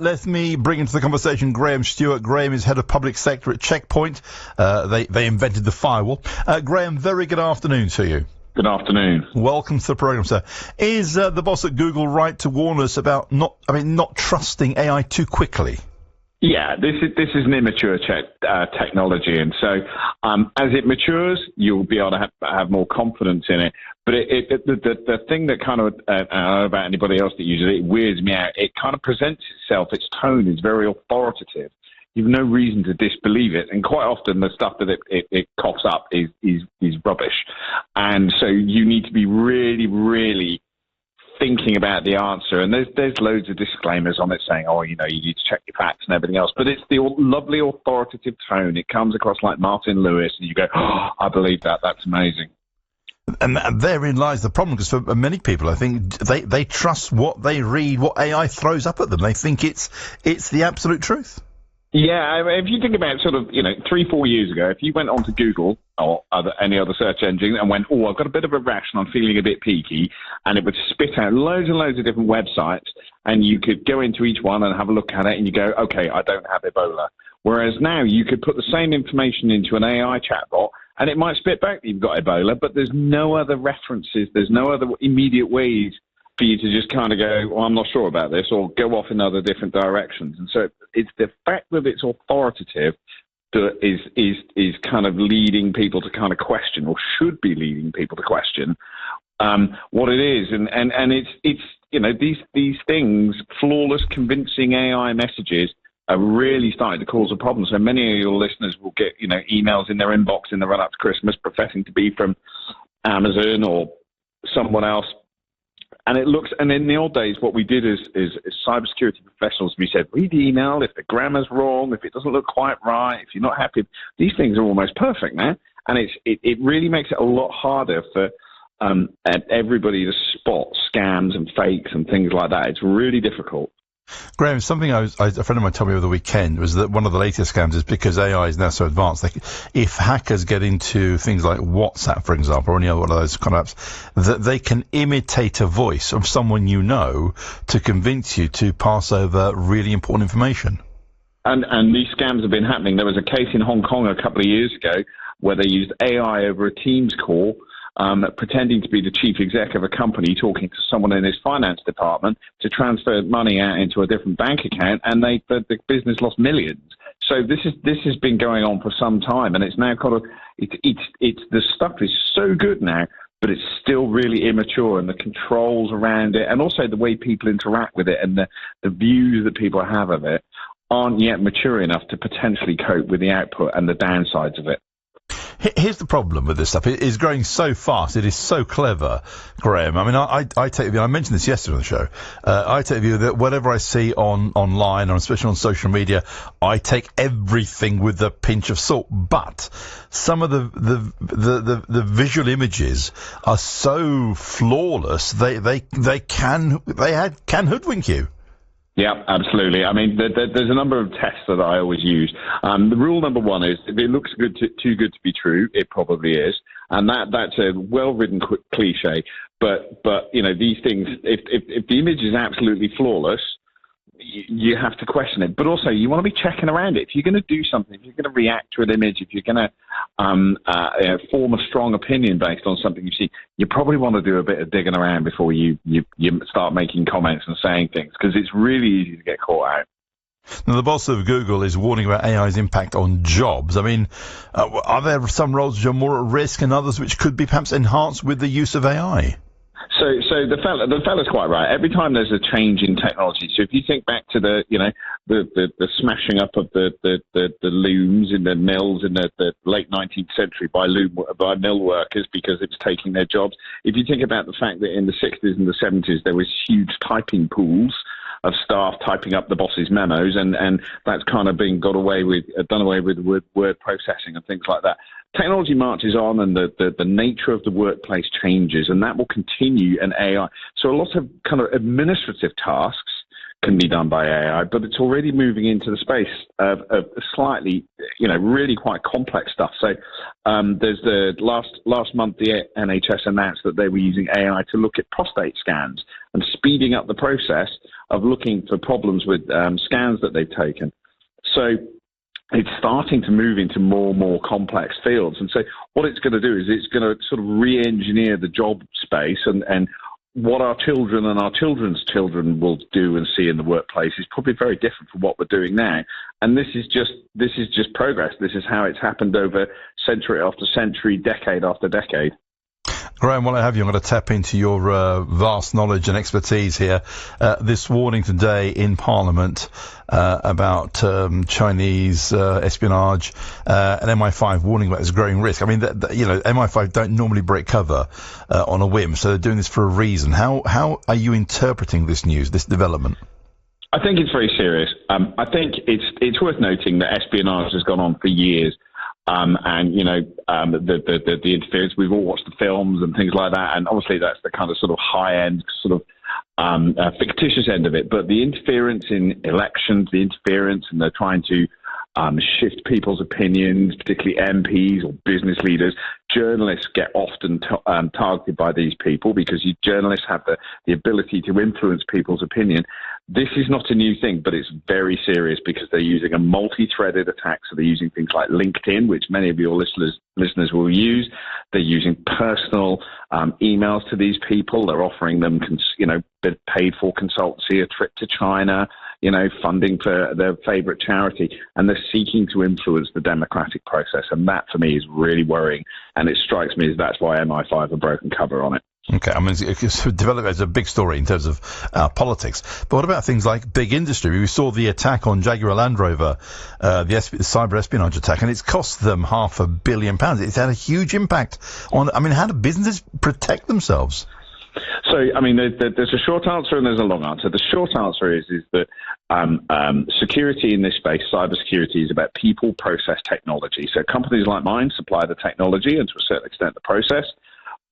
Let me bring into the conversation Graham Stewart. Graham is head of public sector at Checkpoint. They invented the firewall. Graham, very good afternoon to you. Good afternoon. Welcome to the program, sir. Is the boss at Google right to warn us about not trusting AI too quickly? Yeah, this is an immature technology, and so as it matures, you'll be able to have more confidence in it. But the thing that kind of I don't know about anybody else that uses it, it weirds me out. It kind of presents itself. Its tone is very authoritative. You've no reason to disbelieve it, and quite often the stuff that it coughs up is rubbish. And so you need to be really, really thinking about the answer, and there's loads of disclaimers on it saying, you need to check your facts and everything else, but it's the lovely authoritative tone. It comes across like Martin Lewis, and you go, I believe that. That's amazing. And therein lies the problem, because for many people, I think they trust what they read, what AI throws up at them. They think it's the absolute truth. Yeah, if you think about sort of, 3-4 years ago, if you went onto Google or any other search engine and went, I've got a bit of a rash and I'm feeling a bit peaky, and it would spit out loads and loads of different websites, and you could go into each one and have a look at it, and you go, okay, I don't have Ebola. Whereas now you could put the same information into an AI chatbot, and it might spit back that you've got Ebola, but there's no other references, there's no other immediate ways for you to just kind of go, I'm not sure about this, or go off in other different directions. And so it's the fact that it's authoritative that is kind of leading people to kind of question, or should be leading people to question what it is. And it's these things, flawless, convincing AI messages, are really starting to cause a problem. So many of your listeners will get emails in their inbox in the run up to Christmas professing to be from Amazon or someone else. And in the old days, what we did is cybersecurity professionals, we said, read the email. If the grammar's wrong, if it doesn't look quite right, if you're not happy, these things are almost perfect now. And it really makes it a lot harder for everybody to spot scams and fakes and things like that. It's really difficult. Graham, something a friend of mine told me over the weekend was that one of the latest scams is because AI is now so advanced. If hackers get into things like WhatsApp, for example, or any other one of those kind of apps, that they can imitate a voice of someone to convince you to pass over really important information. And these scams have been happening. There was a case in Hong Kong a couple of years ago where they used AI over a Teams call, pretending to be the chief exec of a company talking to someone in his finance department to transfer money out into a different bank account, and the business lost millions. So this has been going on for some time, and it's now the stuff is so good now, but it's still really immature, and the controls around it, and also the way people interact with it, and the views that people have of it aren't yet mature enough to potentially cope with the output and the downsides of it. Here's the problem with this stuff. It is growing so fast. It is so clever, Graham. I mean, I take the view, I mentioned this yesterday on the show, I take the view that whatever I see online, or especially on social media, I take everything with a pinch of salt. But some of the visual images are so flawless, they can hoodwink you. Yeah, absolutely. I mean, there's a number of tests that I always use. The rule number one is, if it looks too good to be true, it probably is. And that's a well-written cliche. But these things, if the image is absolutely flawless, you have to question it. But also, you want to be checking around it. If you're going to do something, if you're going to react to an image, if you're going to form a strong opinion based on something you see, you probably want to do a bit of digging around before you start making comments and saying things, because it's really easy to get caught out. Now, the boss of Google is warning about AI's impact on jobs. I mean, are there some roles which are more at risk and others which could be perhaps enhanced with the use of AI? So the fella's quite right. Every time there's a change in technology, so if you think back to the smashing up of the looms in the mills in the late 19th century by mill workers because it's taking their jobs. If you think about the fact that in the 60s and the 70s there was huge typing pools of staff typing up the boss's memos, and that's kind of been done away with word processing and things like that. Technology marches on, and the nature of the workplace changes, and that will continue in AI. So a lot of kind of administrative tasks can be done by AI, but it's already moving into the space of slightly, really quite complex stuff. So there's the last month, the NHS announced that they were using AI to look at prostate scans and speeding up the process of looking for problems with scans that they've taken. So it's starting to move into more and more complex fields. And so what it's going to do is it's going to sort of re-engineer the job space, and what our children and our children's children will do and see in the workplace is probably very different from what we're doing now. And this is just progress. This is how it's happened over century after century, decade after decade. Graham, while I have you, I'm going to tap into your vast knowledge and expertise here. This warning today in Parliament about Chinese espionage, and MI5 warning about this growing risk. I mean, MI5 don't normally break cover on a whim, so they're doing this for a reason. How are you interpreting this news, this development? I think it's very serious. I think it's worth noting that espionage has gone on for years. And the interference, we've all watched the films and things like that, and obviously that's the kind of sort of high-end sort of fictitious end of it. But the interference in elections, the interference, and they're trying to shift people's opinions, particularly MPs or business leaders. Journalists get often targeted by these people because journalists have the ability to influence people's opinion. This is not a new thing, but it's very serious because they're using a multi-threaded attack. So they're using things like LinkedIn, which many of your listeners will use. They're using personal emails to these people. They're offering them, paid for consultancy, a trip to China, funding for their favorite charity. And they're seeking to influence the democratic process. And that, for me, is really worrying. And it strikes me as that's why MI5 have broken cover on it. Okay, I mean, it's developed as a big story in terms of politics. But what about things like big industry? We saw the attack on Jaguar Land Rover, the cyber espionage attack, and it's cost them £500 million. It's had a huge impact on, how do businesses protect themselves? So, there's a short answer and there's a long answer. The short answer is that security in this space, cybersecurity, is about people, process, technology. So companies like mine supply the technology and to a certain extent the process.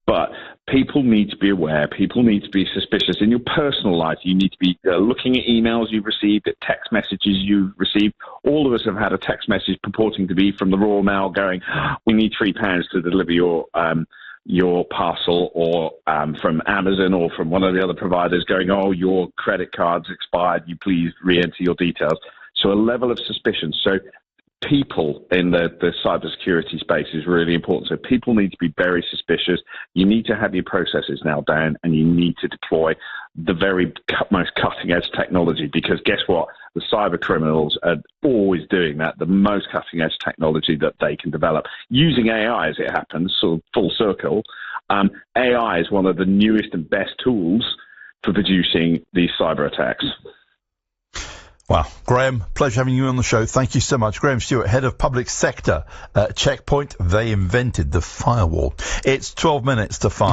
But people need to be aware. People need to be suspicious. In your personal life, you need to be looking at emails you've received, at text messages you've received. All of us have had a text message purporting to be from the Royal Mail going, we need £3 to deliver your parcel, or from Amazon or from one of the other providers going, oh, your credit card's expired. You please re-enter your details. So a level of suspicion. So people in the cybersecurity space is really important. So people need to be very suspicious. You need to have your processes now down, and you need to deploy the very most cutting-edge technology, because guess what? The cyber criminals are always doing that, the most cutting-edge technology that they can develop. Using AI, as it happens, sort of full circle, AI is one of the newest and best tools for producing these cyber attacks. Wow. Graham, pleasure having you on the show. Thank you so much. Graham Stewart, Head of Public Sector at Checkpoint. They invented the firewall. It's 12 minutes to 5.